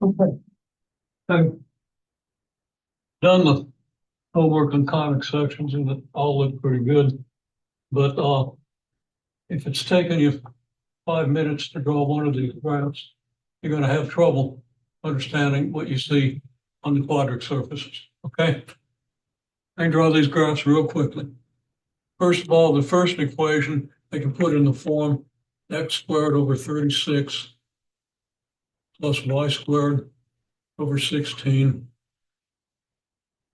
Okay. I've done the homework on conic sections and it all looked pretty good. But if it's taken you 5 minutes to draw one of these graphs, you're going to have trouble understanding what you see on the quadratic surfaces. Okay? I can draw these graphs real quickly. First of all, the first equation I can put in the form x squared over 36 plus y squared over 16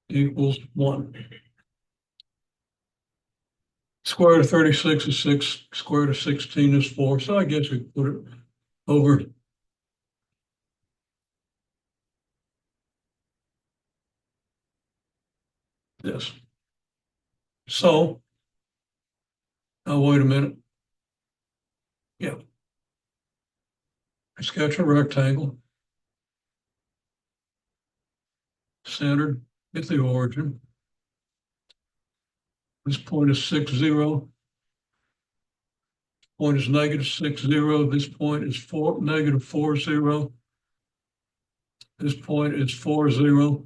equals 1. Square root of 36 is 6, square root of 16 is 4. So I guess we put it over this. So, now wait a minute. Yeah. I sketch a rectangle, centered at the origin. This point is 6, 0. Point is negative 6, 0. This point is negative 4, 0. This point is 4, 0.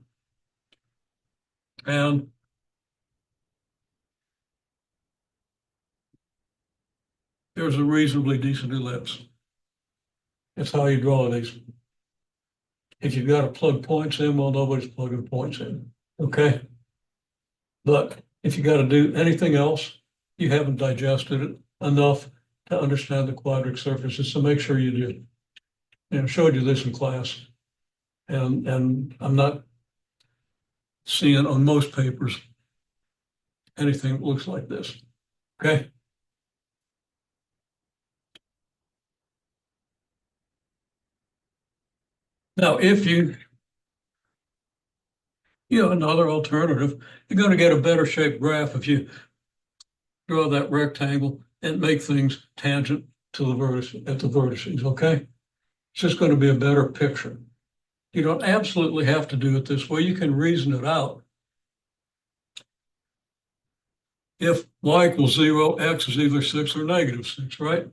And there's a reasonably decent ellipse. That's how you draw these. If you've got to plug points in, well, nobody's plugging points in. Okay? But if you got to do anything else, you haven't digested it enough to understand the quadratic surfaces. So make sure you do. I showed you this in class. And I'm not seeing on most papers anything that looks like this. Okay? Now, if another alternative, you're going to get a better shaped graph if you draw that rectangle and make things tangent to the vertices, okay? It's just going to be a better picture. You don't absolutely have to do it this way. You can reason it out. If y equals 0, x is either 6 or negative 6, right?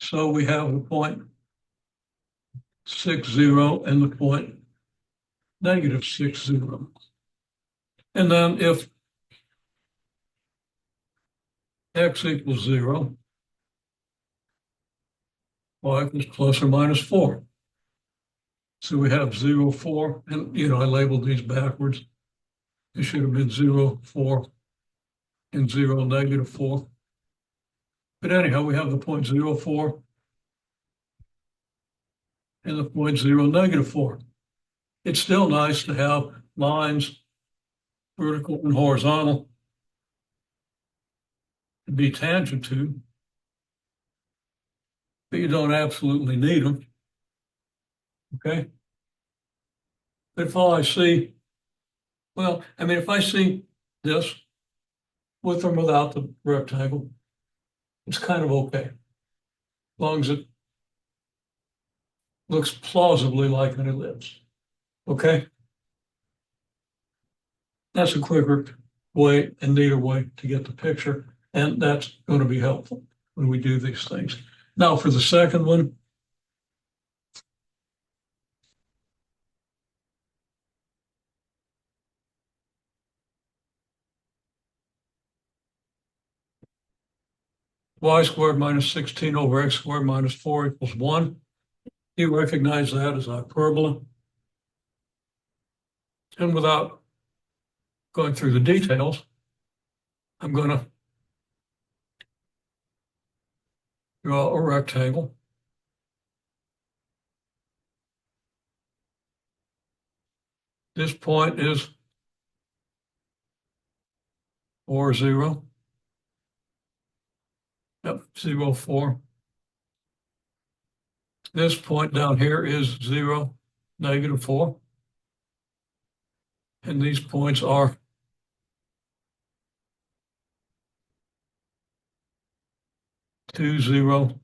So we have the point 6, 0 and the point negative 6, 0. And then if x equals 0, y equals plus or minus 4. So we have 0, 4, and I labeled these backwards. It should have been 0, 4, and 0, negative 4. But anyhow, we have the point 0, 4 and the point 0, negative 4. It's still nice to have lines, vertical and horizontal, to be tangent to, but you don't absolutely need them. Okay? But if I see this with or without the rectangle, it's kind of okay. As long as it looks plausibly like an ellipse. Okay? That's a quicker way and neater way to get the picture. And that's going to be helpful when we do these things. Now for the second one, y squared minus 16 over x squared minus 4 equals 1. You recognize that as hyperbola. And without going through the details, I'm going to draw a rectangle. This point is 4, 0. Yep, 0, 4. This point down here is 0, negative 4. And these points are 2, 0,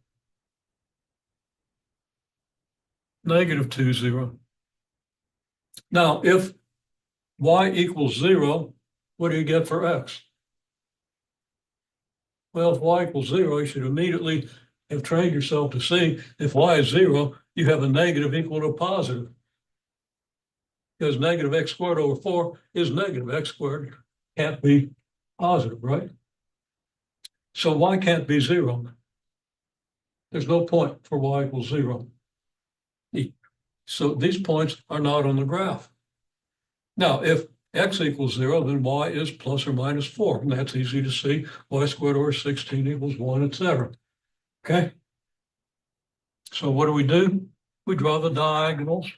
negative 2, 0. Now, if y equals 0, what do you get for x? Well, if y equals zero, you should immediately have trained yourself to see if y is zero, you have a negative equal to a positive. Because negative x squared over 4 is negative x squared. Can't be positive, right? So y can't be zero. There's no point for y equals zero. So these points are not on the graph. Now, if x equals zero, then y is plus or minus 4. And that's easy to see. Y squared over 16 equals 1, etc. Okay? So what do? We draw the diagonals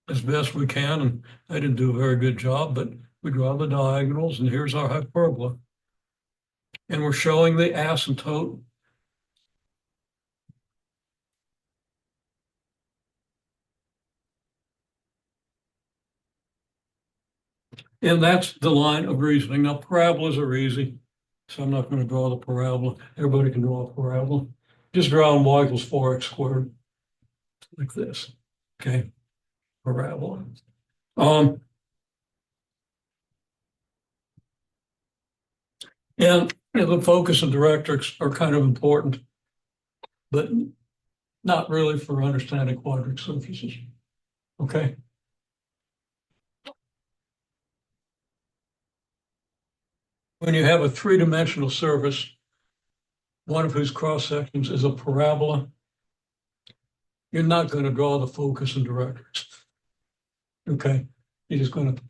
as best we can. And I didn't do a very good job, but we draw the diagonals. And here's our hyperbola. And we're showing the asymptote. And that's the line of reasoning. Now, parabolas are easy, so I'm not going to draw the parabola. Everybody can draw a parabola. Just draw y equals 4x squared, like this. Okay, parabola. And the focus and directrix are kind of important, but not really for understanding quadratic surfaces. Okay. When you have a three-dimensional surface, one of whose cross sections is a parabola, you're not going to draw the focus and directrix. Okay. You're just going to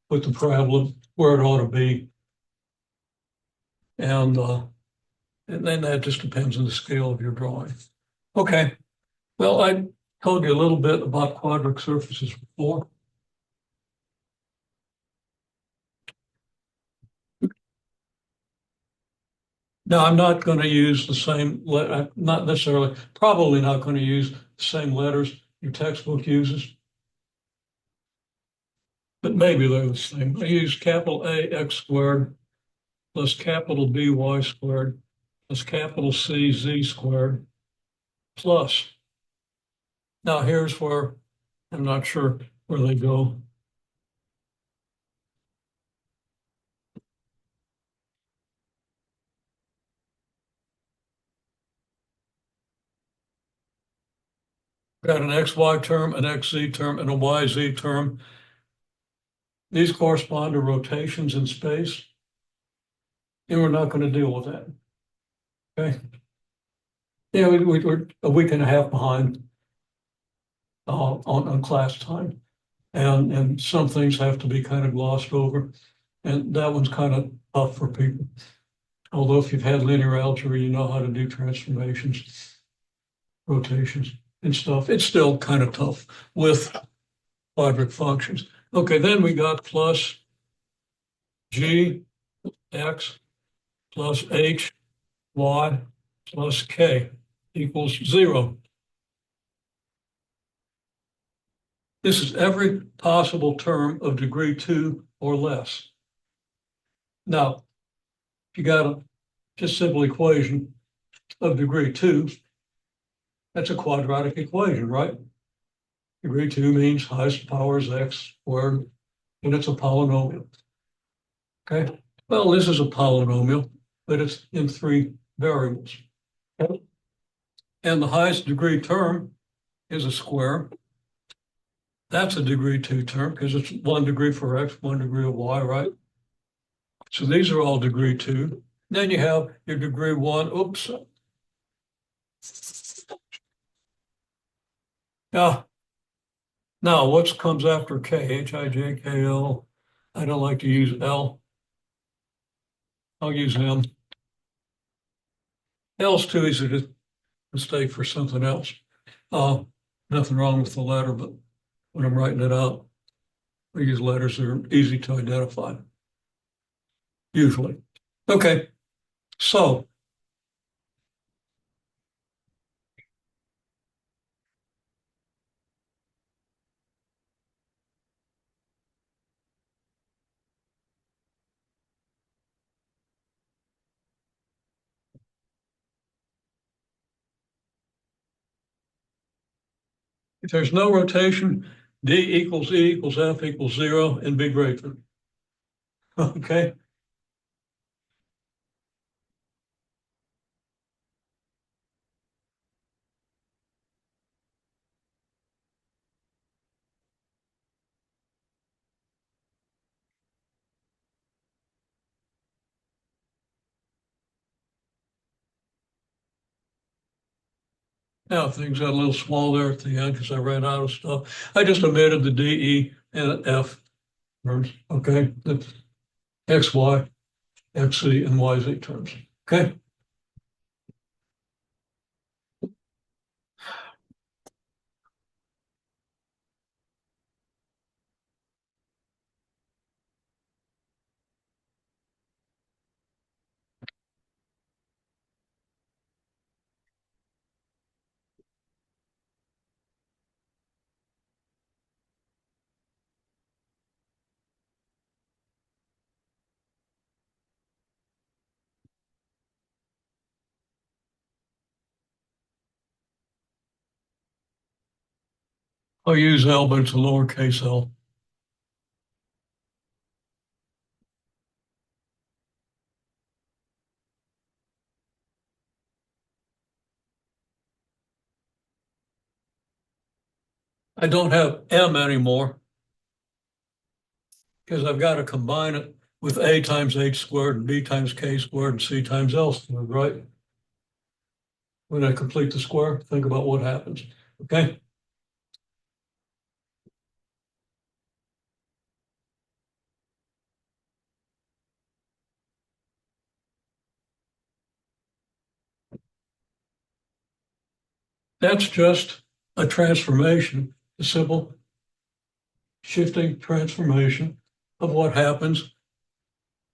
put the parabola where it ought to be. And then that just depends on the scale of your drawing. Okay. Well, I told you a little bit about quadratic surfaces before. Now, I'm not going to use the same, not necessarily, probably not going to use the same letters your textbook uses, but maybe they're the same. I use capital A x squared plus capital B y squared plus capital C z squared plus. Now, here's where I'm not sure where they go. Got an xy term, an xz term, and a yz term. These correspond to rotations in space, and we're not going to deal with that. Okay. Yeah, we're a week and a half behind on class time, and some things have to be kind of glossed over, and that one's kind of tough for people. Although if you've had linear algebra, you know how to do transformations, rotations, and stuff. It's still kind of tough with quadratic functions. Okay, then we got plus g x plus h y plus k equals 0. This is every possible term of degree 2 or less. Now, if you got a just simple equation of degree 2, that's a quadratic equation, right? Degree 2 means highest power is x squared, and it's a polynomial. Okay, well, this is a polynomial, but it's in 3 variables. Okay? And the highest degree term is a square. That's a degree 2 term because it's 1 degree for x, 1 degree of y, right? So these are all degree 2. Then you have your degree 1. Oops. Now what comes after k? H-I-J-K-L. I don't like to use L. I'll use M. L's too easy to mistake for something else. Nothing wrong with the letter, but when I'm writing it out, I use letters that are easy to identify, usually. Okay, so if there's no rotation, D equals E equals F equals 0 and be grateful. Okay. Now, things got a little small there at the end because I ran out of stuff. I just omitted the D, E, and F terms, okay? The X, Y, X, Z, and Y, Z terms, okay? I'll use L, but it's a lowercase l. I don't have M anymore because I've got to combine it with A times H squared and B times K squared and C times L squared, right? When I complete the square, think about what happens, okay? That's just a transformation, a simple shifting transformation of what happens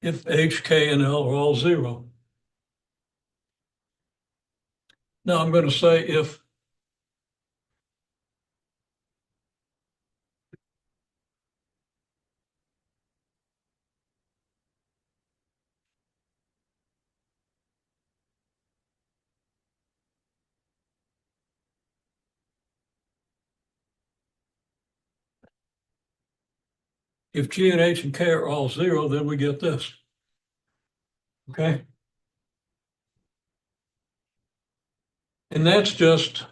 if H, K, and L are all zero. Now I'm going to say if G and H and K are all zero, then we get this, okay? And that's just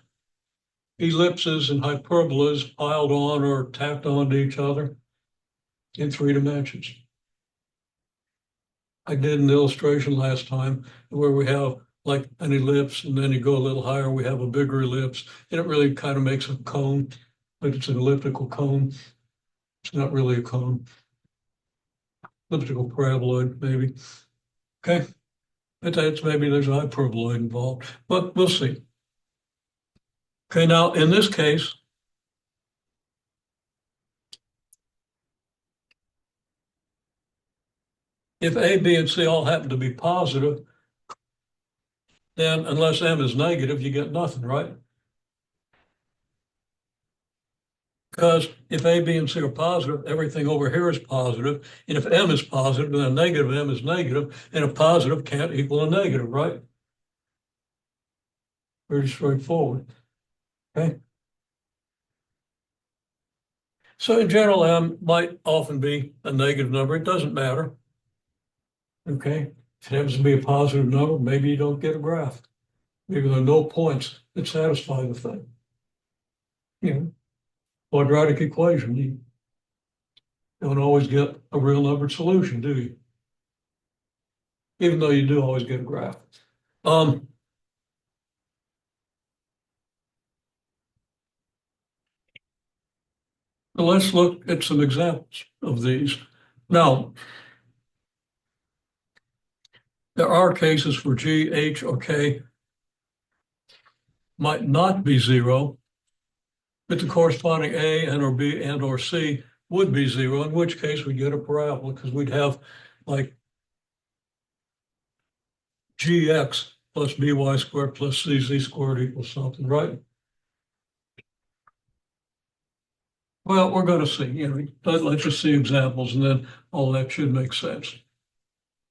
ellipses and hyperbolas piled on or tacked onto each other in 3 dimensions. I did an illustration last time where we have like an ellipse and then you go a little higher, we have a bigger ellipse and it really kind of makes a cone, but it's an elliptical cone. It's not really a cone. Elliptical paraboloid, maybe. Okay. But that's maybe there's a hyperboloid involved, but we'll see. Okay, now in this case, if A, B, and C all happen to be positive, then unless M is negative, you get nothing, right? Because if A, B, and C are positive, everything over here is positive. And if M is positive, then a negative M is negative, and a positive can't equal a negative, right? Very straightforward. Okay. So in general, M might often be a negative number. It doesn't matter. Okay. If it happens to be a positive number, maybe you don't get a graph. Maybe there are no points that satisfy the thing. You know, quadratic equation, you don't always get a real numbered solution, do you? Even though you do always get a graph. Um, But let's look at some examples of these. Now, there are cases where G, H, or K might not be zero, but the corresponding A and or B and or C would be zero, in which case we get a parabola because we'd have like GX plus BY squared plus CZ squared equals something, right? Well, we're going to see, let's just see examples and then all that should make sense.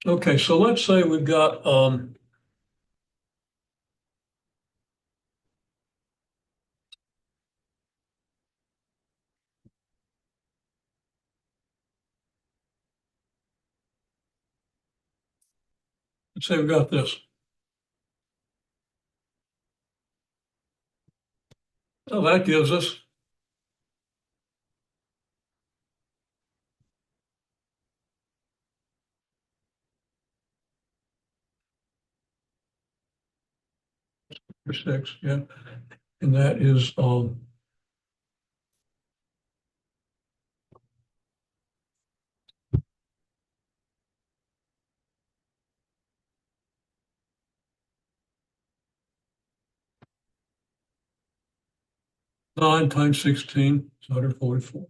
Okay, so let's say we've got let's say we've got this. So that gives us six, yeah. And that is 9 times 16 is 144.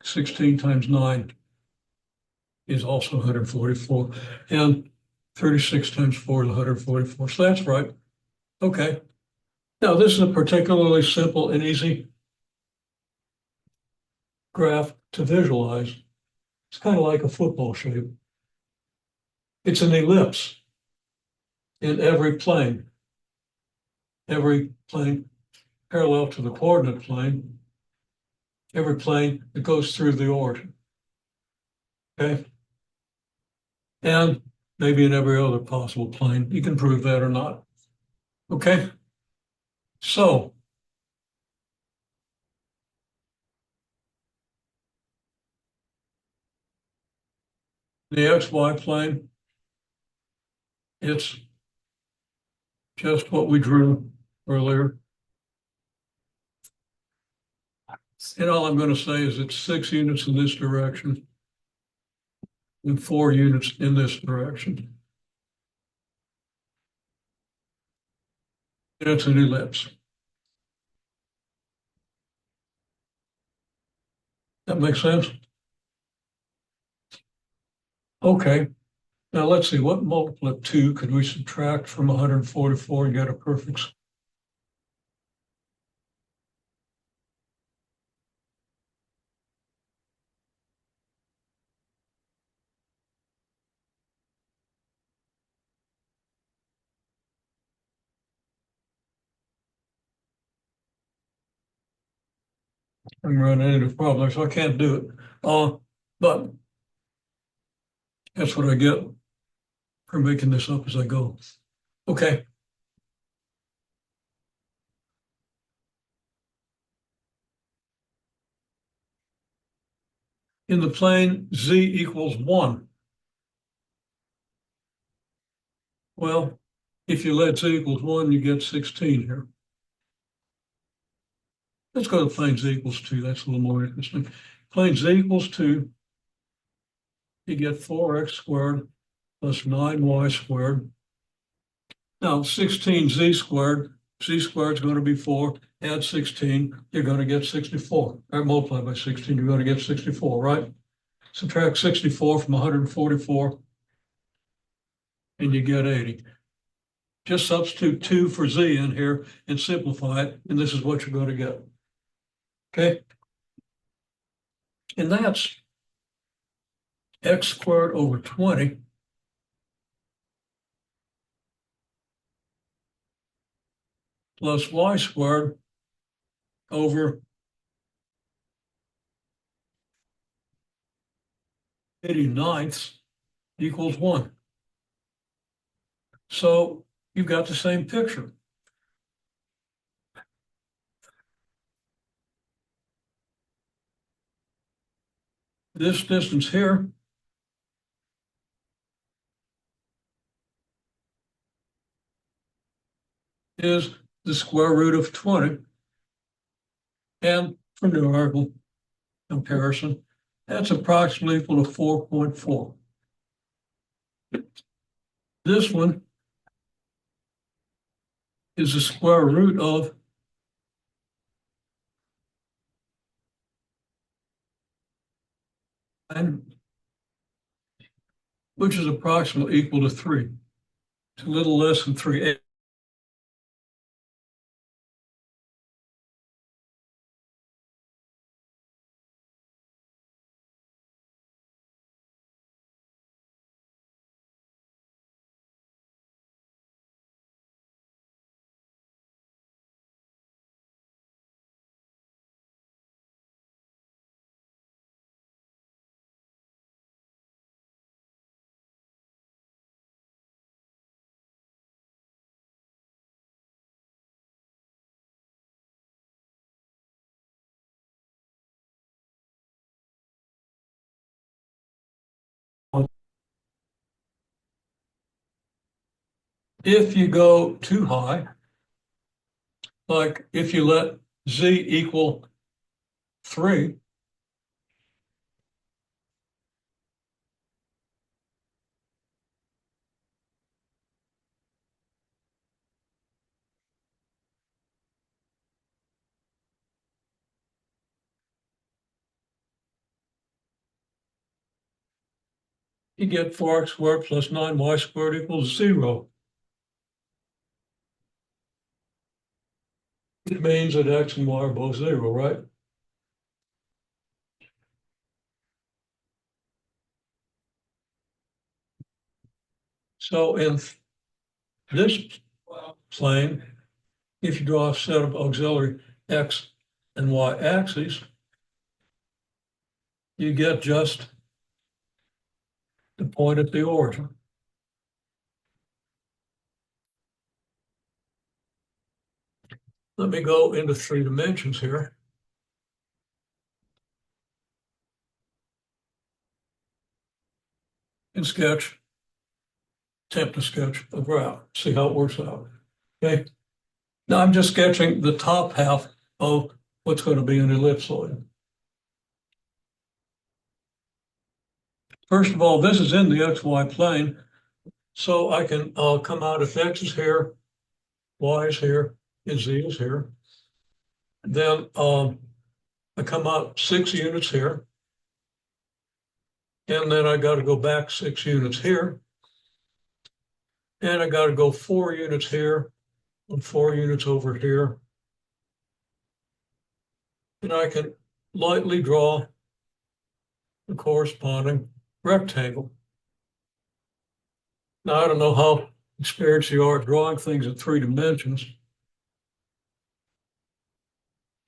16 times 9 is also 144. And 36 times 4 is 144. So that's right. Okay. Now, this is a particularly simple and easy graph to visualize. It's kind of like a football shape. It's an ellipse in every plane parallel to the coordinate plane, every plane that goes through the origin. Okay? And maybe in every other possible plane. You can prove that or not. Okay? So, the XY plane, it's just what we drew earlier. And all I'm going to say is it's 6 units in this direction and 4 units in this direction. And it's an ellipse. That makes sense? Okay. Now let's see, what multiple of 2 could we subtract from 144 and get a perfect? I'm running into problems, so I can't do it. But that's what I get for making this up as I go. Okay. In the plane z equals 1. Well, if you let z equals 1, you get 16 here. Let's go to plane z equals 2. That's a little more interesting. Plane z equals 2, you get 4x squared plus 9y squared. Now, 16z squared, z squared is going to be 4. Add 16, you're going to get 64. Or multiply by 16, you're going to get 64, right? Subtract 64 from 144, and you get 80. Just substitute 2 for z in here and simplify it, and this is what you're going to get. Okay? And that's x squared over 20 plus y squared over 89ths equals 1. So you've got the same picture. This distance here is the square root of 20. And for numerical comparison, that's approximately equal to 4.4. This one is the square root of which is approximately equal to 3. It's a little less than 3. If you go too high, like if you let Z equal 3, you get 4x squared plus 9y squared equals 0. It means that x and y are both 0, right? So in this plane, if you draw a set of auxiliary x and y axes, you get just the point at the origin. Let me go into 3 dimensions here. And attempt to sketch a graph, see how it works out. Okay. Now I'm just sketching the top half of what's going to be an ellipsoid. First of all, this is in the XY plane, so I can come out if X is here, Y is here, and Z is here. Then I come out 6 units here, and then I got to go back 6 units here, and I got to go 4 units here, and 4 units over here. And I can lightly draw the corresponding rectangle. Now, I don't know how experienced you are at drawing things in 3 dimensions.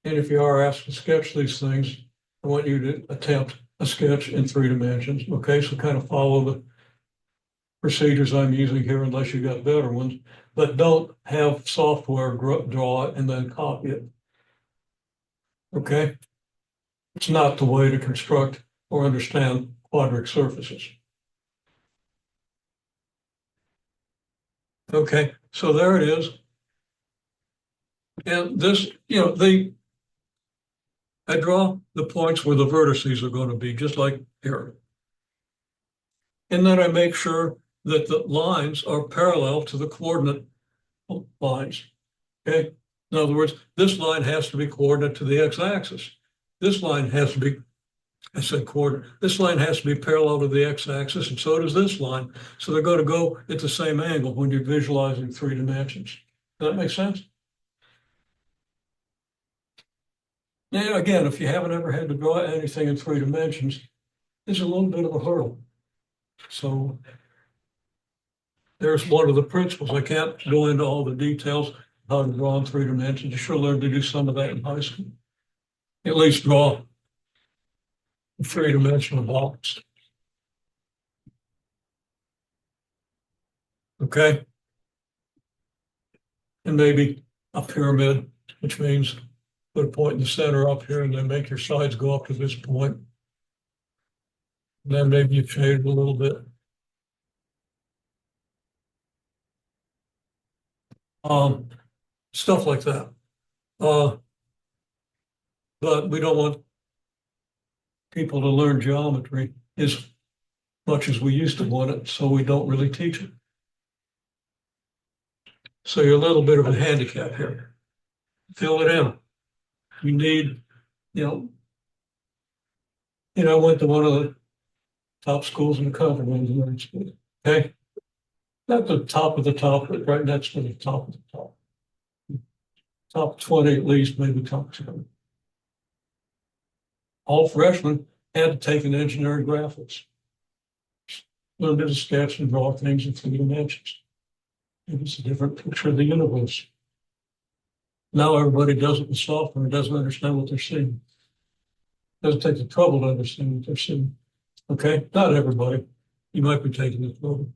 And if you are asked to sketch these things, I want you to attempt a sketch in 3 dimensions. Okay, so kind of follow the procedures I'm using here unless you got better ones, but don't have software draw it and then copy it. Okay? It's not the way to construct or understand quadratic surfaces. Okay, so there it is. And this, I draw the points where the vertices are going to be, just like here. And then I make sure that the lines are parallel to the coordinate lines. Okay. In other words, this line has to be coordinate to the x-axis. This line has to be, I said coordinate, this line has to be parallel to the x-axis, and so does this line. So they're going to go at the same angle when you're visualizing 3 dimensions. Does that make sense? Now, again, if you haven't ever had to draw anything in 3 dimensions, it's a little bit of a hurdle. So there's one of the principles. I can't go into all the details how to draw in 3 dimensions. You should learn to do some of that in high school. At least draw a 3-dimensional box. Okay. And maybe a pyramid, which means put a point in the center up here and then make your sides go up to this point. And then maybe you shade it a little bit. Stuff like that. But we don't want people to learn geometry as much as we used to want it, so we don't really teach it. So you're a little bit of a handicap here. Fill it in. You need, I went to one of the top schools in the country, engineering school. Okay. Not the top of the top, but right next to the top of the top. Top 20 at least, maybe top 10. All freshmen had to take an engineering graphics. Learn to sketch and draw things in 3 dimensions. It was a different picture of the universe. Now everybody does it with software and doesn't understand what they're seeing. Doesn't take the trouble to understand what they're seeing. Okay, not everybody. You might be taking the trouble.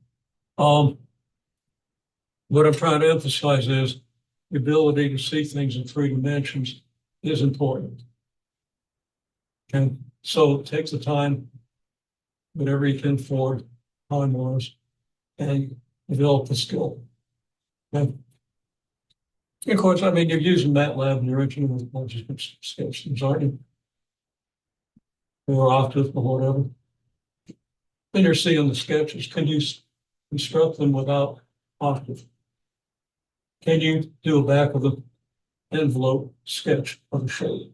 What I'm trying to emphasize is the ability to see things in 3 dimensions is important. Okay, so take the time, whatever you can for time-wise, and develop the skill. Okay. Of course, I mean, you're using MATLAB and you're entering with bunch of sketches, aren't you? Or Octave or whatever. Then you're seeing the sketches. Can you construct them without Octave? Can you do a back of the envelope sketch of a shape?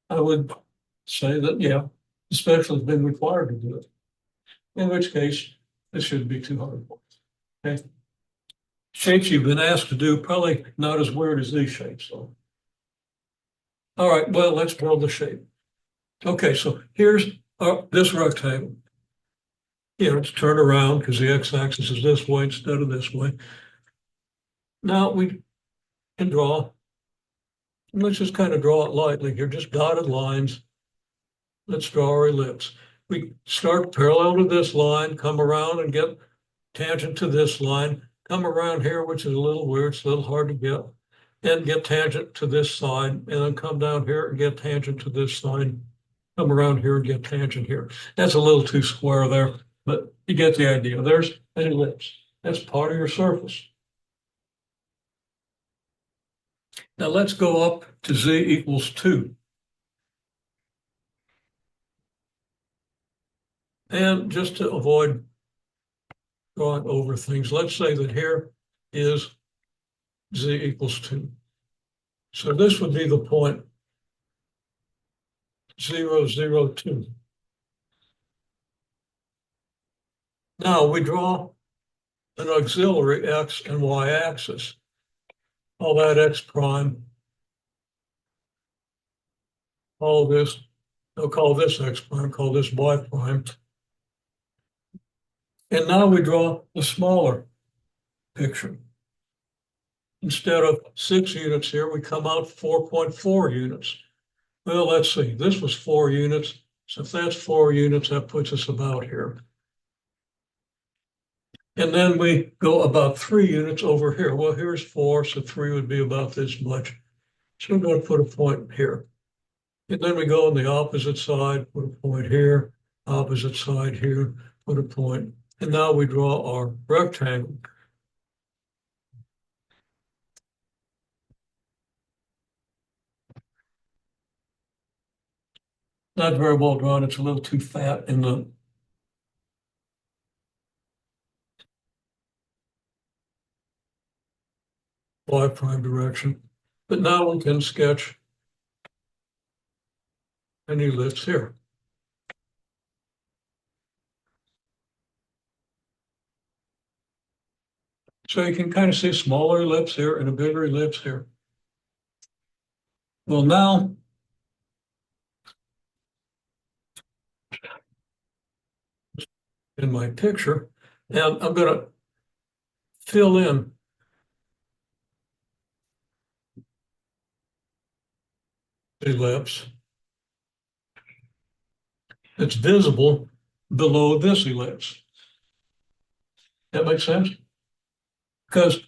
I would say that, yeah, the special has been required to do it. In which case, this shouldn't be too hard. Okay. Shapes you've been asked to do, probably not as weird as these shapes, though. All right, well, let's build the shape. Okay, so here's this rectangle. Yeah, it's turned around because the x-axis is this way instead of this way. Now we can draw. Let's just kind of draw it lightly here, just dotted lines. Let's draw our ellipse. We start parallel to this line, come around and get tangent to this line, come around here, which is a little weird, it's a little hard to get, and get tangent to this side, and then come down here and get tangent to this side, come around here and get tangent here. That's a little too square there, but you get the idea. There's an ellipse. That's part of your surface. Now let's go up to z equals 2. And just to avoid drawing over things, let's say that here is z equals 2. So this would be the point 0, 0, 2. Now we draw an auxiliary x and y axis. All that x prime. All of this, I'll call this x prime, call this y prime. And now we draw a smaller picture. Instead of 6 units here, we come out 4.4 units. Well, let's see, this was 4 units. So if that's 4 units, that puts us about here. And then we go about 3 units over here. Well, here's 4, so 3 would be about this much. So we're going to put a point here. And then we go on the opposite side, put a point here, opposite side here, put a point. And now we draw our rectangle. Not very well drawn. It's a little too fat in the y prime direction. But now we can sketch an ellipse here. So you can kind of see a smaller ellipse here and a bigger ellipse here. Well, now in my picture, and I'm going to fill in the ellipse that's visible below this ellipse. That makes sense? Because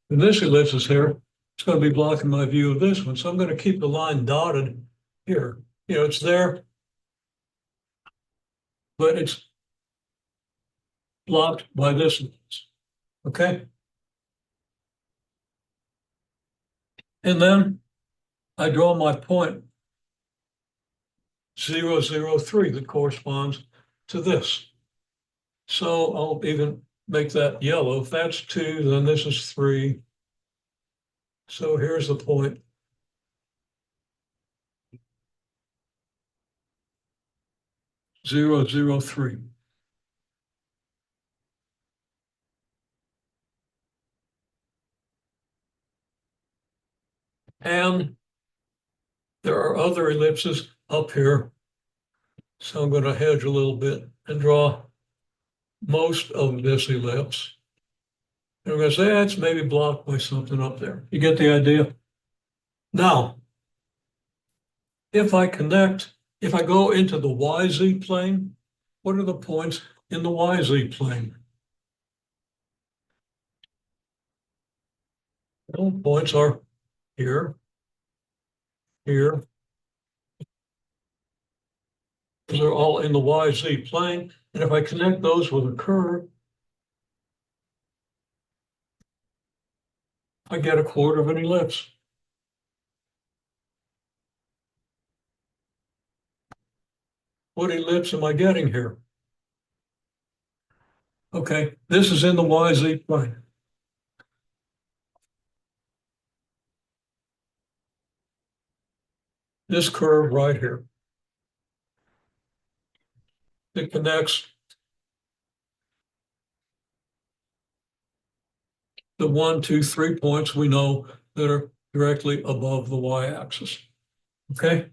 when this ellipse is here, it's going to be blocking my view of this one. So I'm going to keep the line dotted here. You know, it's there, but it's blocked by this ellipse. Okay? And then I draw my point 0, 0, 3 that corresponds to this. So I'll even make that yellow. If that's 2, then this is 3. So here's the point. 0, 0, 3. And there are other ellipses up here. So I'm going to hedge a little bit and draw most of this ellipse. And I'm going to say that's maybe blocked by something up there. You get the idea? Now, if I go into the YZ plane, what are the points in the YZ plane? Well, points are here, here. Those are all in the YZ plane. And if I connect those with a curve, I get a quarter of an ellipse. What ellipse am I getting here? Okay, this is in the YZ plane. This curve right here. It connects the 1, 2, 3 points we know that are directly above the y-axis. Okay?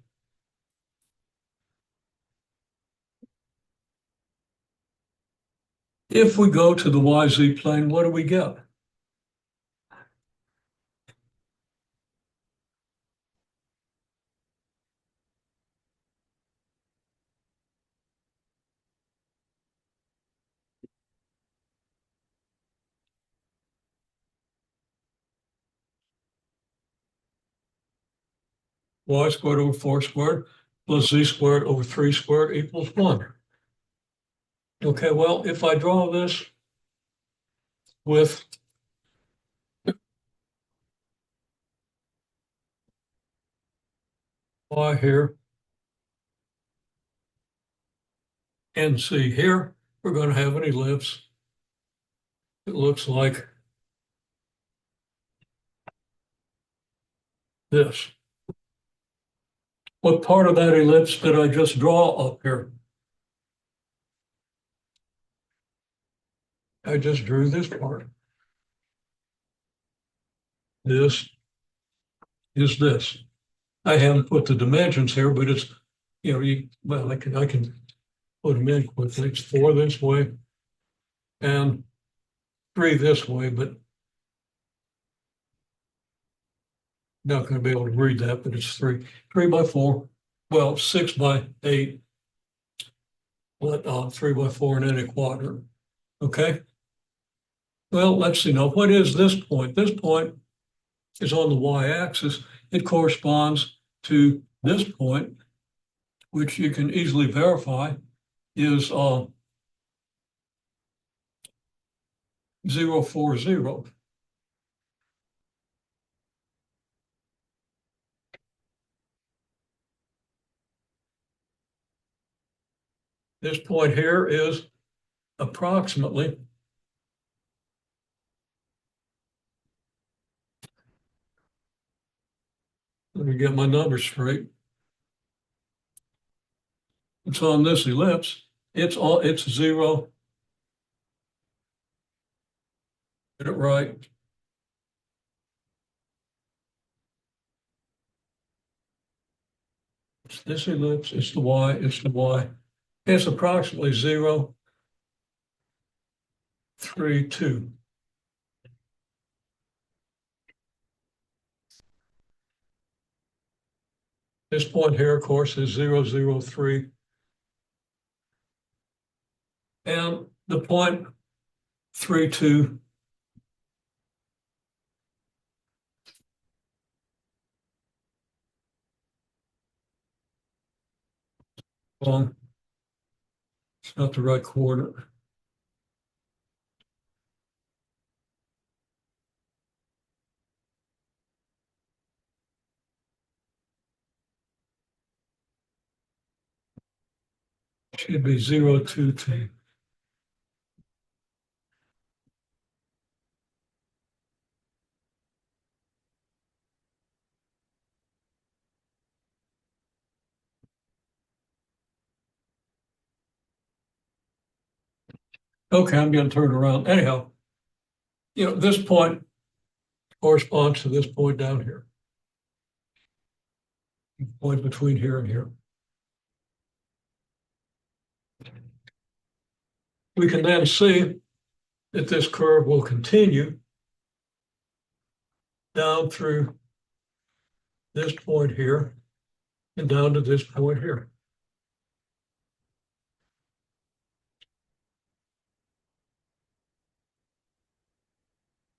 If we go to the YZ plane, what do we get? Y squared over 4 squared plus z squared over 3 squared equals 1. Okay, well, if I draw this with y here and c here, we're going to have an ellipse. It looks like this. What part of that ellipse did I just draw up here? I just drew this part. This is this. I haven't put the dimensions here, but it's, well, I can put them in quickly. It's 4 this way and 3 this way, but not going to be able to read that, but it's 3 by 4. Well, 6 by 8, but 3 by 4 in any quadrant. Okay. Well, let's see now. What is this point? This point is on the y-axis. It corresponds to this point, which you can easily verify is 0, 4, 0. This point here is approximately let me get my numbers straight. It's on this ellipse. It's 0. Get it right. It's this ellipse. It's the y. It's the y. It's approximately 0, 3, 2. This point here, of course, is 0, 0, 3. And the point 3, 2 wrong. It's not the right coordinate. Should be 0, 2, 2. Okay, I'm going to turn around. Anyhow, this point corresponds to this point down here. Point between here and here. We can then see that this curve will continue down through this point here and down to this point here.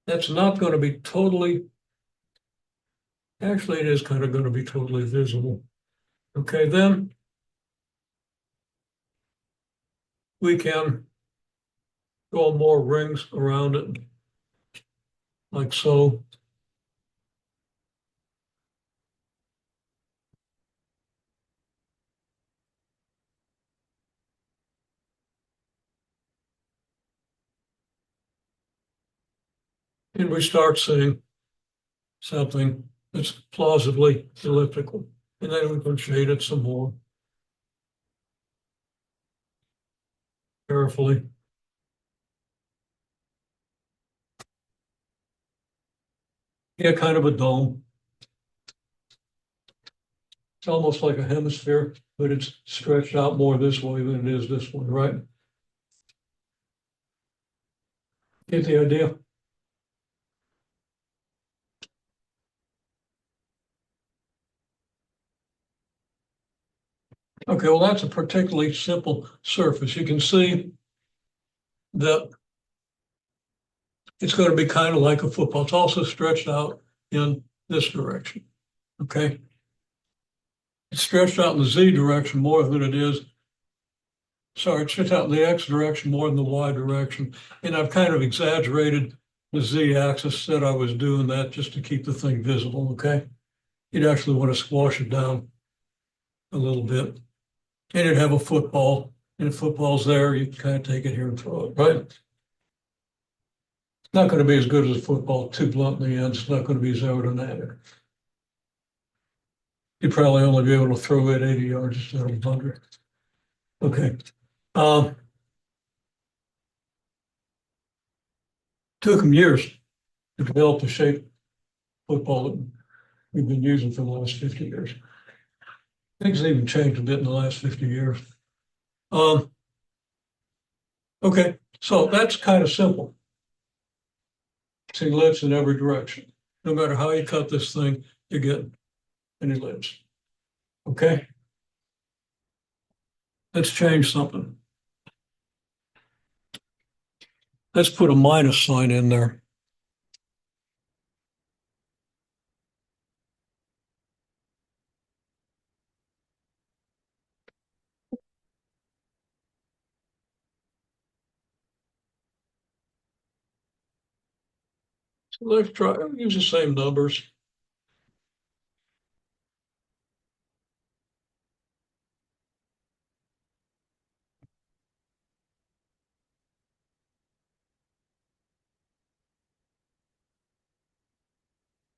That's not going to be totally, actually it is kind of going to be totally visible. Okay, then we can draw more rings around it, like so. and we start seeing something that's plausibly elliptical. And then we can shade it some more carefully. Yeah, kind of a dome. It's almost like a hemisphere, but it's stretched out more this way than it is this way, right? Get the idea? Okay, well, that's a particularly simple surface. You can see that it's going to be kind of like a football. It's also stretched out in this direction, okay? It's stretched out in the Z direction more than it is, sorry, it's stretched out in the X direction more than the Y direction. And I've kind of exaggerated the Z axis, said I was doing that just to keep the thing visible, okay? You'd actually want to squash it down a little bit. And you'd have a football, and if football's there, you can kind of take it here and throw it, right? It's not going to be as good as a football, too blunt in the end. It's not going to be as aerodynamic. You'd probably only be able to throw it 80 yards instead of 100. Okay. Took them years to develop the shape football that we've been using for the last 50 years. Things have even changed a bit in the last 50 years. Okay, so that's kind of simple. It's ellipse in every direction. No matter how you cut this thing, you get an ellipse. Okay? Let's change something. Let's put a minus sign in there. So let's try, use the same numbers.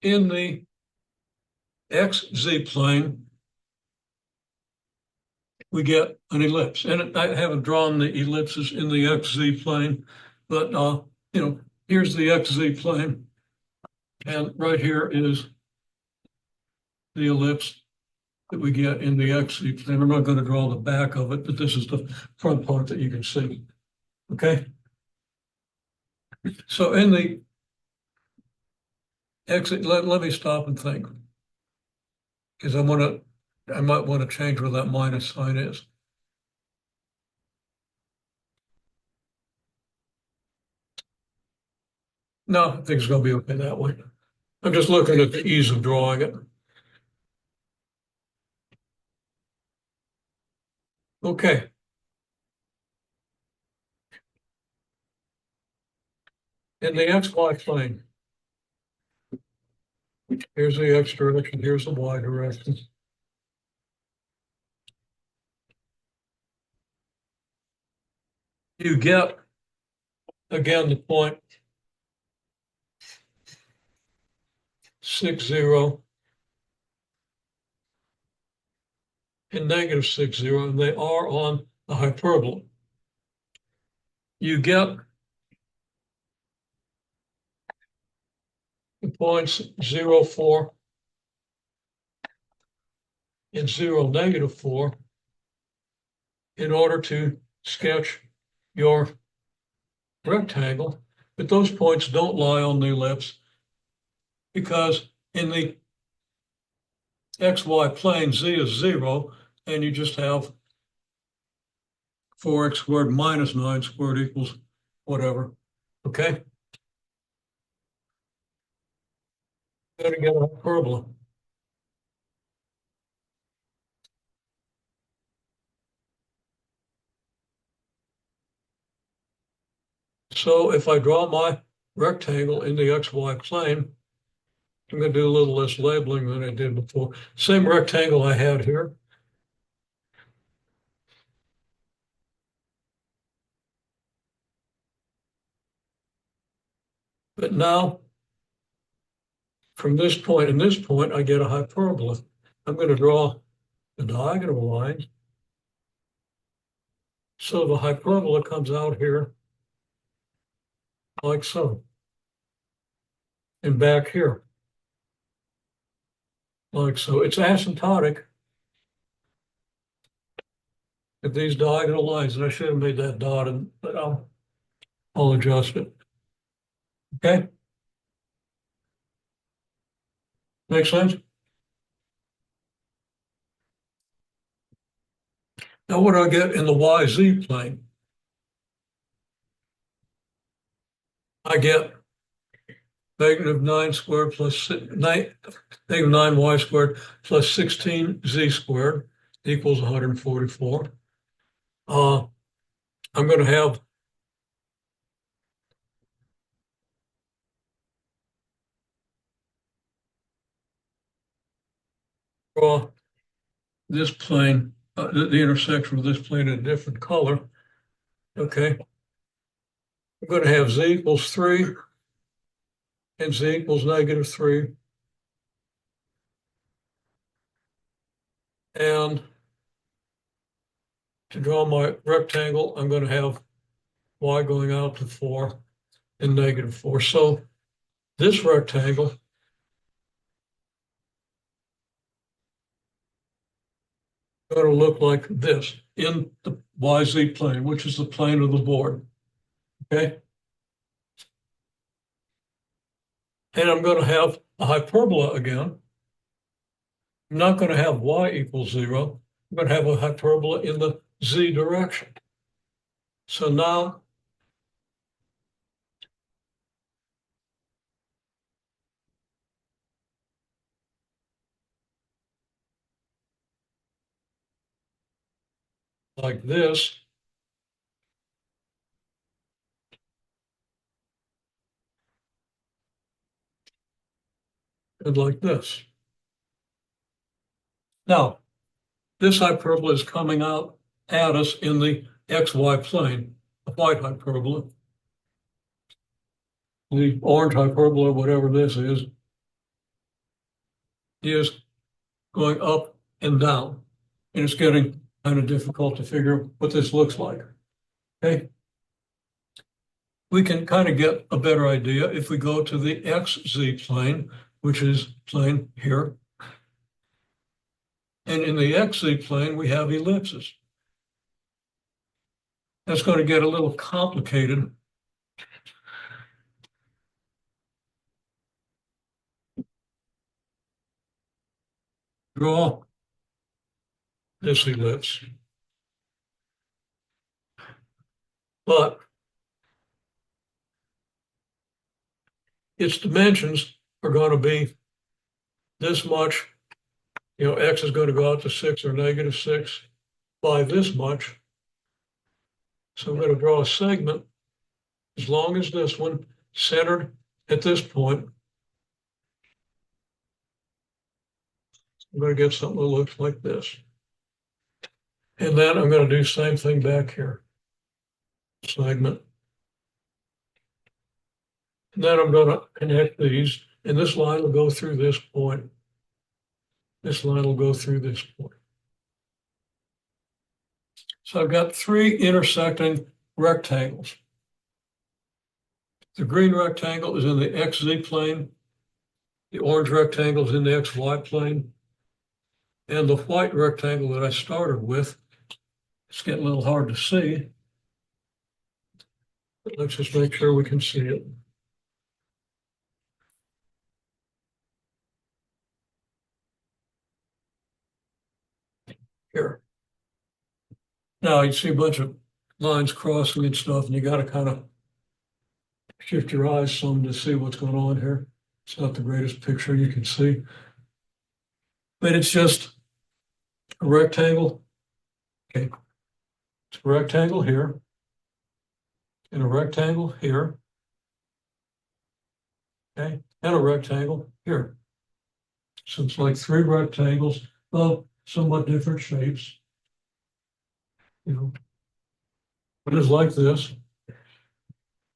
In the XZ plane, we get an ellipse. And I haven't drawn the ellipses in the XZ plane, but here's the XZ plane. And right here is the ellipse that we get in the XZ plane. I'm not going to draw the back of it, but this is the front part that you can see. Okay. So in the XZ, let me stop and think. Because I might want to change where that minus sign is. No, I think it's going to be okay that way. I'm just looking at the ease of drawing it. Okay. In the XY plane, here's the X direction, here's the Y direction. You get, again, the point 60 and negative 60, and they are on the hyperbola. You get the points 0, 4, and 0, negative 4 in order to sketch your rectangle, but those points don't lie on the ellipse because in the XY plane, Z is 0, and you just have 4x squared minus 9 squared equals whatever. Okay? Got to get a hyperbola. So if I draw my rectangle in the XY plane, I'm going to do a little less labeling than I did before. Same rectangle I had here. But now from this point and this point, I get a hyperbola. I'm going to draw the diagonal line. So the hyperbola comes out here like so, and back here like so. It's asymptotic at these diagonal lines, and I should have made that dotted, but I'll adjust it. Okay? Make sense? Now what do I get in the YZ plane? I get negative 9 squared plus negative 9y squared plus 16z squared equals 144. I'm going to have draw this plane, the intersection of this plane in a different color. Okay. I'm going to have z equals 3 and z equals negative 3. And to draw my rectangle, I'm going to have y going out to 4 and negative 4. So this rectangle is going to look like this in the YZ plane, which is the plane of the board. Okay. And I'm going to have a hyperbola again. I'm not going to have y equals 0. I'm going to have a hyperbola in the z direction. So now like this, and like this. Now, this hyperbola is coming out at us in the xy plane, the white hyperbola. The orange hyperbola, whatever this is going up and down. And it's getting kind of difficult to figure what this looks like. Okay. We can kind of get a better idea if we go to the xz plane, which is plane here. And in the xz plane, we have ellipses. That's going to get a little complicated. Draw this ellipse. But its dimensions are going to be this much. X is going to go out to 6 or negative 6 by this much. So I'm going to draw a segment as long as this one, centered at this point. I'm going to get something that looks like this. And then I'm going to do the same thing back here. Segment. And then I'm going to connect these, and this line will go through this point. This line will go through this point. So I've got 3 intersecting rectangles. The green rectangle is in the XZ plane. The orange rectangle is in the XY plane. And the white rectangle that I started with, it's getting a little hard to see. But let's just make sure we can see it. Here. Now you see a bunch of lines crossing and stuff, and you got to kind of shift your eyes some to see what's going on here. It's not the greatest picture you can see, but it's just a rectangle. Okay, it's a rectangle here, and a rectangle here. Okay, and a rectangle here. So it's like 3 rectangles of somewhat different shapes. One is like this.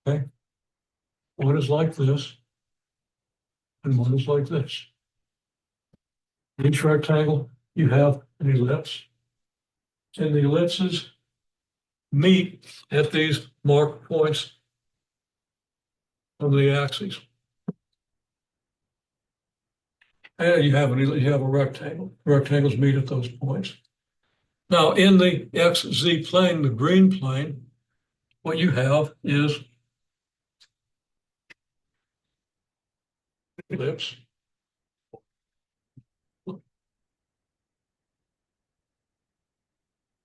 Okay. One is like this. and one is like this. In each rectangle, you have an ellipse. And the ellipses meet at these marked points on the axes. And you have a rectangle. Rectangles meet at those points. Now, in the XZ plane, the green plane, what you have is ellipse.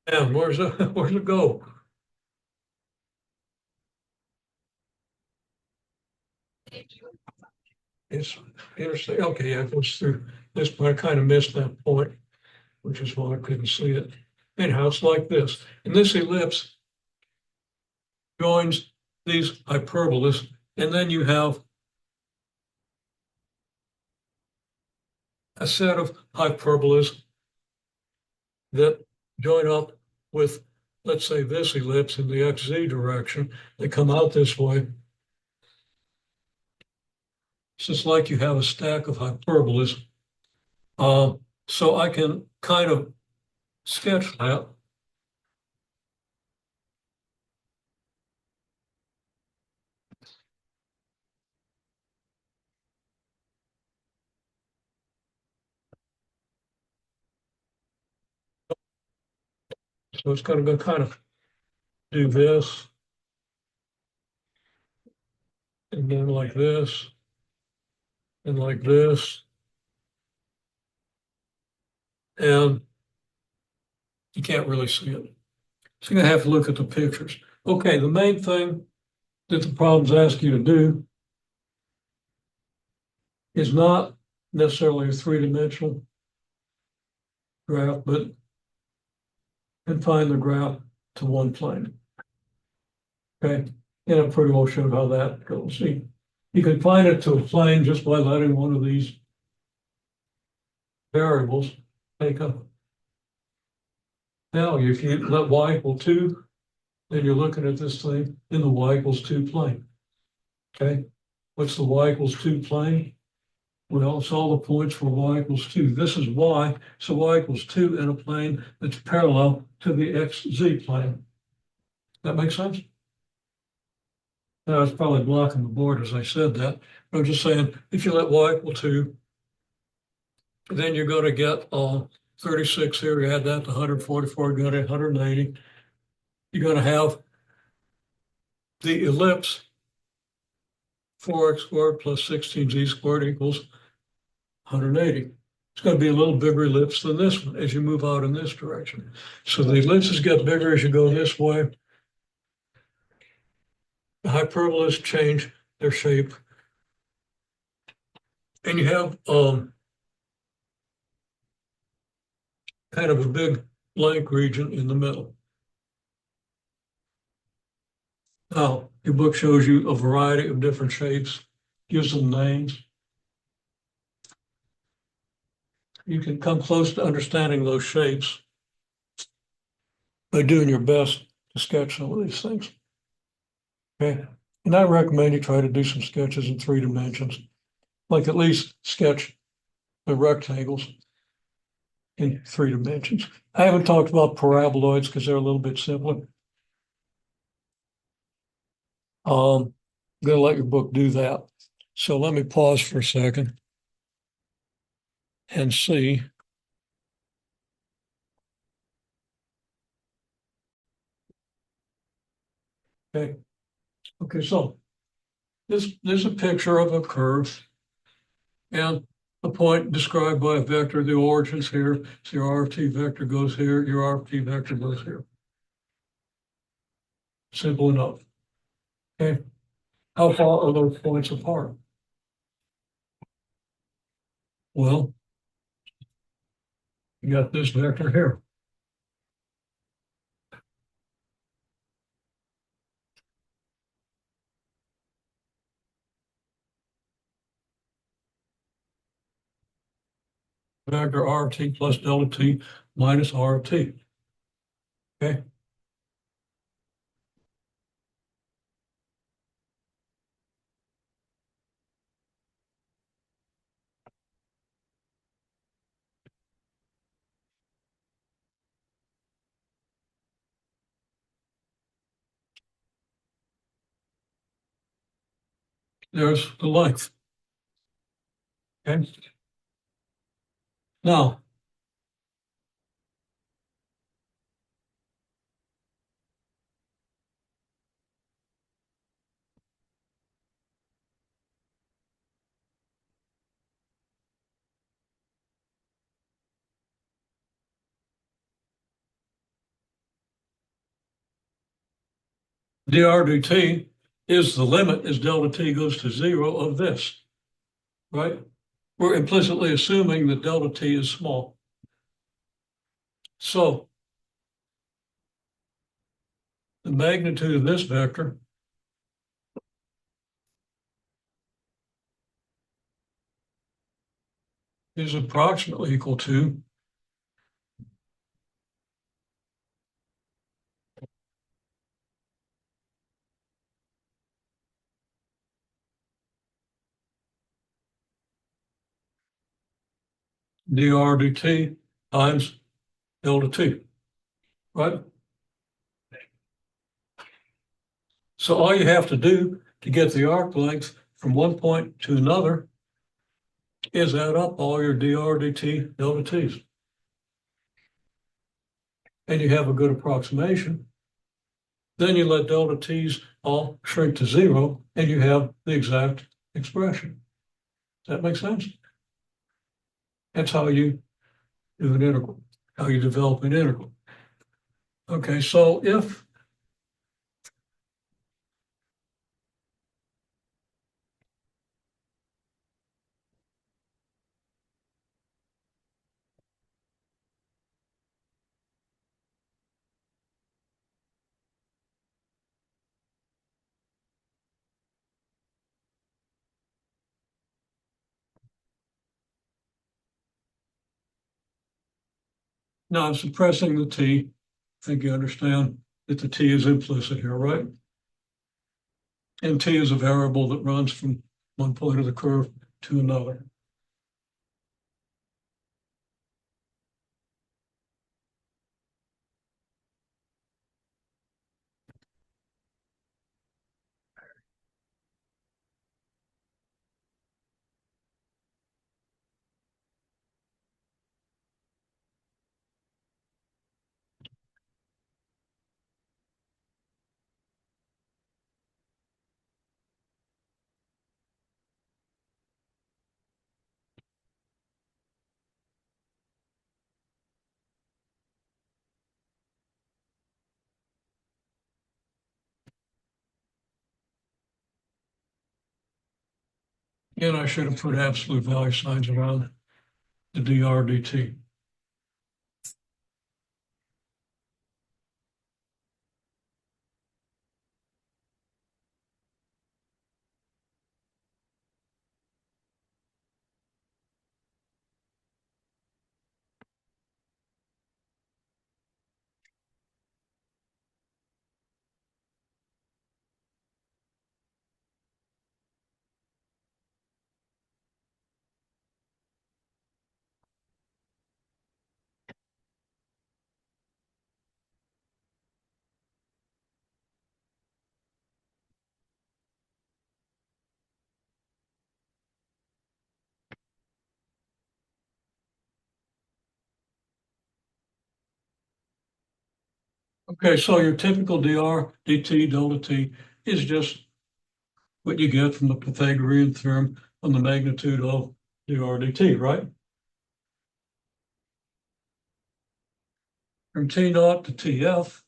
And where's it go? It's interesting. Okay, yeah, it goes through this point. I kind of missed that point, which is why I couldn't see it. Anyhow, it's like this. And this ellipse joins these hyperbolas, and then you have a set of hyperbolas that join up with, let's say, this ellipse in the XZ direction. They come out this way. It's just like you have a stack of hyperbolas. So I can kind of sketch that. So it's going to kind of do this, and then like this, and like this. And you can't really see it. So you're going to have to look at the pictures. Okay, the main thing that the problems ask you to do is not necessarily a three-dimensional graph, but confine the graph to one plane. Okay, and I pretty well showed how that goes. See, you confine it to a plane just by letting one of these variables take a value. If you let y equal 2, then you're looking at this thing in the y equals 2 plane. Okay, what's the y equals 2 plane? Well, it's all the points for y equals 2. This is y, so y equals 2 in a plane that's parallel to the xz plane. That makes sense? Now, I was probably blocking the board as I said that. But I'm just saying, if you let y equal 2, then you're going to get 36 here. You add that to 144, you got 180. You're going to have the ellipse 4x squared plus 16z squared equals 180. It's going to be a little bigger ellipse than this one as you move out in this direction. So the ellipses get bigger as you go this way. The hyperbolas change their shape. And you have kind of a big blank region in the middle. Now, your book shows you a variety of different shapes, gives them names. You can come close to understanding those shapes by doing your best to sketch some of these things. Okay. And I recommend you try to do some sketches in 3 dimensions, like at least sketch the rectangles in 3 dimensions. I haven't talked about paraboloids because they're a little bit simpler. I'm going to let your book do that. So let me pause for a second and see. Okay. Okay, so this is a picture of a curve and a point described by a vector. The origin's here. So your RFT vector goes here, your RFT vector goes here. Simple enough. Okay. How far are those points apart? Well, you got this vector here. Vector RT plus delta T minus RT. Okay. There's the length. Okay. Now, dr dt is the limit as delta t goes to zero of this, right? We're implicitly assuming that delta t is small. So the magnitude of this vector is approximately equal to dr dt times delta t, right? So all you have to do to get the arc length from one point to another is add up all your dr dt delta t's. And you have a good approximation. Then you let delta t's all shrink to zero and you have the exact expression. Does that make sense? That's how you do an integral, how you develop an integral. Okay, so if now I'm suppressing the t, I think you understand that the t is implicit here, right? And t is a variable that runs from one point of the curve to another. And I should have put absolute value signs around the dr dt. Okay, so your typical dr dt delta t is just what you get from the Pythagorean theorem on the magnitude of dr dt, right? From T naught to TF,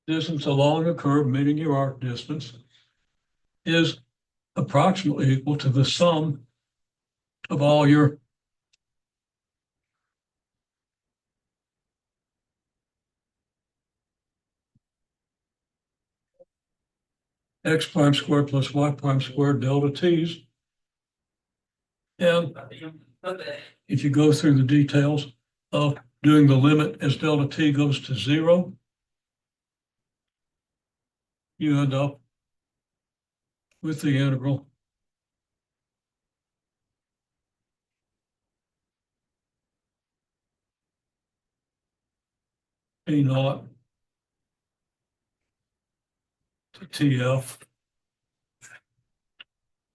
distance along a curve, meaning your arc distance, is approximately equal to the sum of all your x prime squared plus y prime squared delta t's. And if you go through the details of doing the limit as delta t goes to zero, you end up with the integral. A naught to TF.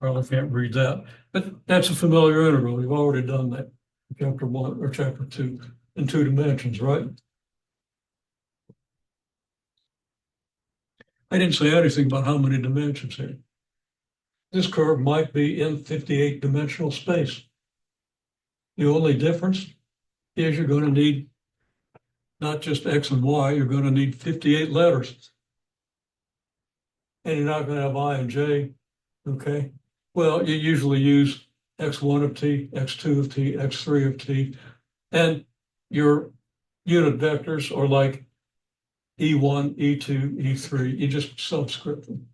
Probably can't read that, but that's a familiar integral. We've already done that in chapter 1 or chapter 2 in 2 dimensions, right? I didn't say anything about how many dimensions here. This curve might be in 58 dimensional space. The only difference is you're going to need not just X and Y, you're going to need 58 letters. And you're not going to have I and J, okay? Well, you usually use X1 of T, X2 of T, X3 of T, and your unit vectors are like E1, E2, E3, you just subscript them.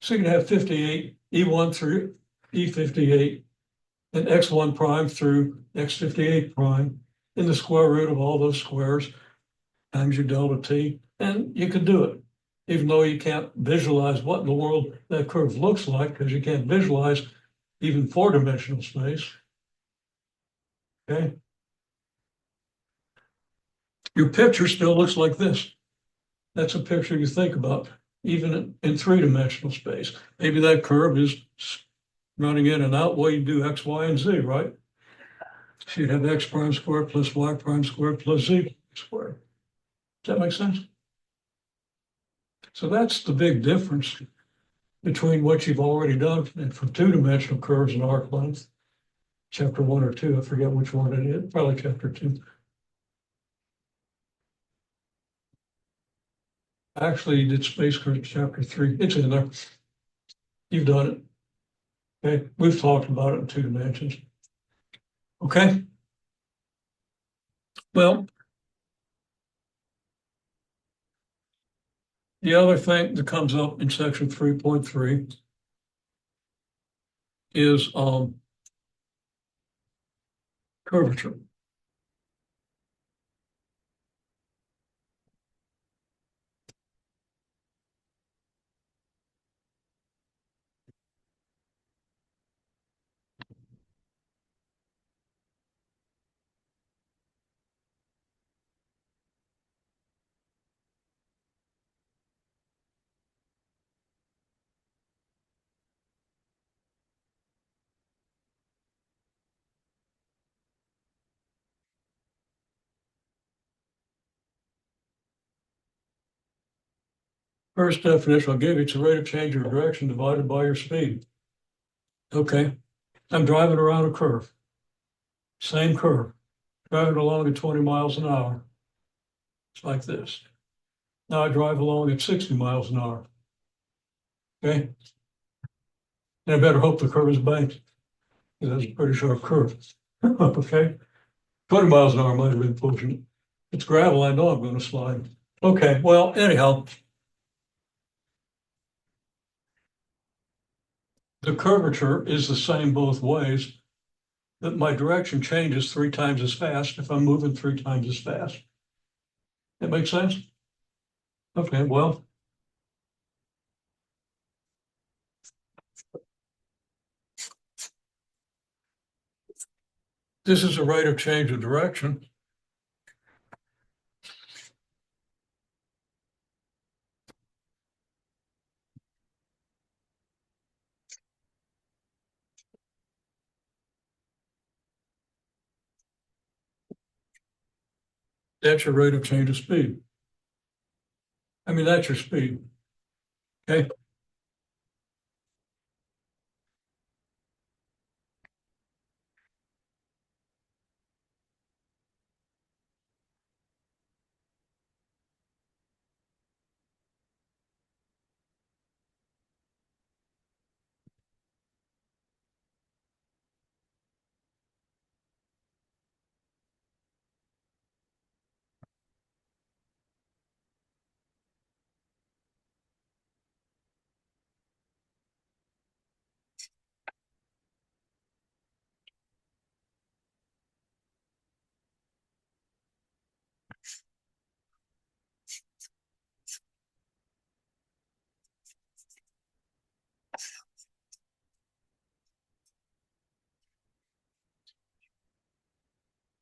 So you can have 58, E1 through E58, and X1 prime through X58 prime in the square root of all those squares times your delta T, and you can do it, even though you can't visualize what in the world that curve looks like because you can't visualize even 4-dimensional space. Okay. Your picture still looks like this. That's a picture you think about, even in 3-dimensional space. Maybe that curve is running in and out. Well, you do X, Y, and Z, right? So you'd have X prime squared plus Y prime squared plus Z squared. Does that make sense? So that's the big difference between what you've already done for 2-dimensional curves and arc length. Chapter 1 or 2, I forget which one it is, probably chapter 2. Actually, you did space curves chapter 3. It's in there. You've done it. Okay, we've talked about it in 2 dimensions. Okay. Well, the other thing that comes up in section 3.3 is curvature. First definition I'll give you, it's the rate of change of direction divided by your speed. Okay, I'm driving around a curve, same curve, driving along at 20 miles an hour. It's like this. Now I drive along at 60 miles an hour. Okay, and I better hope the curve is banked because that's a pretty sharp curve. Okay, 20 miles an hour might have been pushing it. It's gravel, I know I'm going to slide. Okay, well, anyhow, the curvature is the same both ways, that my direction changes 3 times as fast if I'm moving 3 times as fast. That makes sense? Okay, well, this is a rate of change of direction. That's your rate of change of speed. I mean, that's your speed. Okay.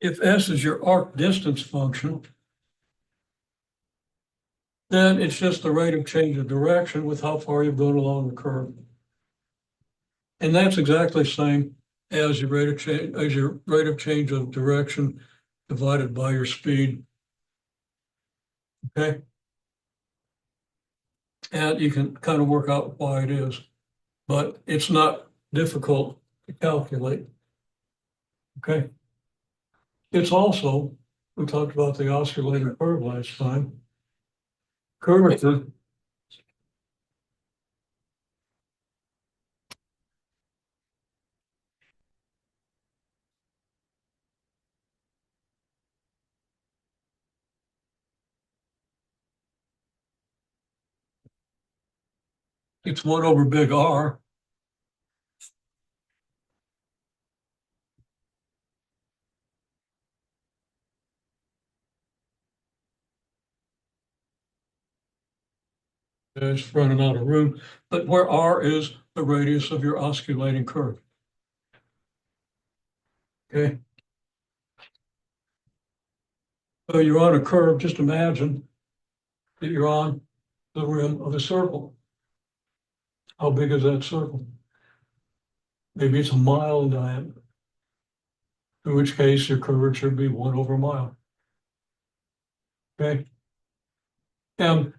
if S is your arc distance function, then it's just the rate of change of direction with how far you've gone along the curve. And that's exactly the same as your rate of change of direction divided by your speed. Okay. And you can kind of work out why it is, but it's not difficult to calculate. Okay. It's also, we talked about the oscillating curve last time. Curvature it's 1 over big R. It's running out of room, but where R is the radius of your osculating curve. Okay. So you're on a curve, just imagine that you're on the rim of a circle. How big is that circle? Maybe it's a mile in diameter, in which case your curvature would be 1 over a mile. Okay. And,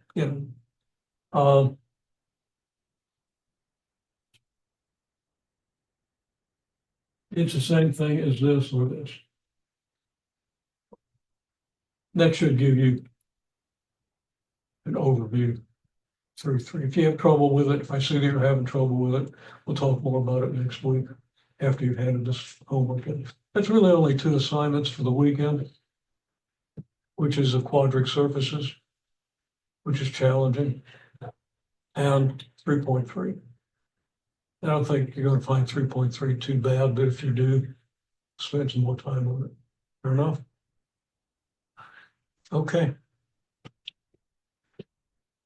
it's the same thing as this or this. That should give you an overview through 3. If you have trouble with it, if I see that you're having trouble with it, we'll talk more about it next week after you've handed this homework in. It's really only 2 assignments for the weekend, which is the quadric surfaces, which is challenging, and 3.3. I don't think you're going to find 3.3 too bad, but if you do, spend some more time on it. Fair enough? Okay.